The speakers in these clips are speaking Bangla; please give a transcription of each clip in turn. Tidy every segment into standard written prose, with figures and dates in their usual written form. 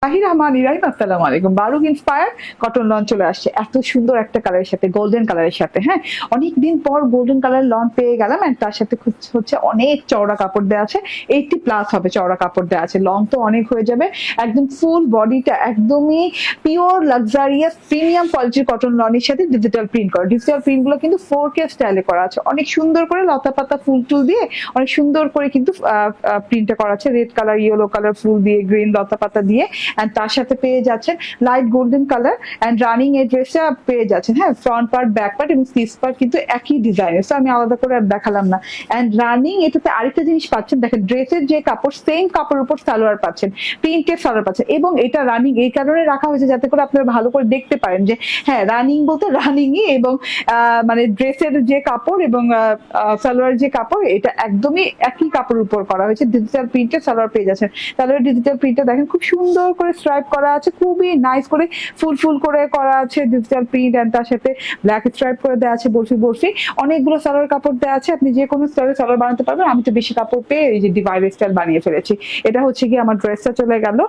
তাহির রহমান ইরাহিম, আসসালামু আলাইকুম। বারুক ইন্সপায়ার কটন লন চলে আসছে এত সুন্দর একটা কালারের সাথে, গোল্ডেন কালারের সাথে। হ্যাঁ, অনেকদিন পর গোল্ডেন কালার লন পেয়ে গেলাম। এন্ড তার সাথে হচ্ছে অনেক চওড়া কাপড় দেওয়া আছে, 80+ হবে চওড়া কাপড় দেওয়া আছে। লং তো অনেক হয়ে যাবে। একদম ফুল বডিটা একদমই পিওর লাক্সারিয়াস প্রিমিয়াম কোয়ালিটির কটন লনের সাথে ডিজিটাল প্রিন্ট করা। ডিজিটাল প্রিন্ট গুলো কিন্তু 4K স্টাইলে করা আছে, অনেক সুন্দর করে লতা পাতা ফুল টুল দিয়ে অনেক সুন্দর করে কিন্তু প্রিন্টটা করা আছে। রেড কালার, ইয়েলো কালার ফুল দিয়ে, গ্রিন লতা পাতা দিয়ে। এন্ড তার সাথে পেয়ে যাচ্ছেন light golden colour and running এই ড্রেসটা পেয়ে যাচ্ছেন। হ্যাঁ, ফ্রন্ট পার্ট, ব্যাক পার্ট এবং স্লিভস পার্ট কিন্তু একই ডিজাইনের, তো আমি আলাদা করে আর দেখালাম না। এন্ড রানিং এটাতে আরেকটা জিনিস পাচ্ছেন, দেখেন ড্রেসের যে কাপড় সেম কাপড়ের উপর সালোয়ার পাচ্ছেন, প্রিন্টেড সালোয়ার পাচ্ছেন। এবং এটা রানিং এই কারণে রাখা হয়েছে যাতে করে আপনারা ভালো করে দেখতে পারেন যে হ্যাঁ রানিং বলতে রানিংই, এবং মানে ড্রেসের যে কাপড় এবং সালোয়ার যে কাপড় এটা একদমই একই কাপড়ের উপর করা হয়েছে। ডিজিটাল প্রিন্টেড সালোয়ার পেয়ে যাচ্ছেন। সালোয়ার ডিজিটাল প্রিন্টটা দেখেন খুব সুন্দর করে স্ট্রাইপ করা আছে, খুবই নাইস করে ফুল ফুল করে করা আছে ডিজিটাল প্রিন্ট। এন্ড তার সাথে ব্ল্যাক স্ট্রাইপ করে দেওয়া আছে বরফি বরফি। অনেকগুলো সালোয়ার কাপড় দেওয়া আছে, আপনি যে কোনো স্টাইলে সালোয়ার বানাতে পারবেন। আমি তো বেশি কাপড় পেয়ে এই যে ডিভাইড স্টাইল বানিয়ে ফেলেছি। এটা হচ্ছে কি আমার ড্রেসটা চলে গেল।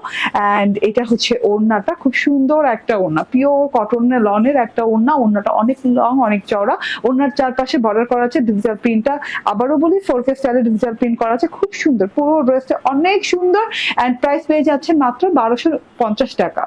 এন্ড এটা হচ্ছে ওড়নাটা, খুব সুন্দর একটা ওড়না, পিওর কটনের লনের একটা ওড়না। ওড়নাটা অনেক লং, অনেক চওড়া। ওড়নার চারপাশে বর্ডার করা আছে ডিজিটাল প্রিন্টটা, আবারও বলি 4K স্টাইলে ডিজিটাল প্রিন্ট করা আছে, খুব সুন্দর। পুরো ড্রেসটা অনেক সুন্দর। এন্ড প্রাইস পেয়ে যাচ্ছে মাত্র 1250 টাকা।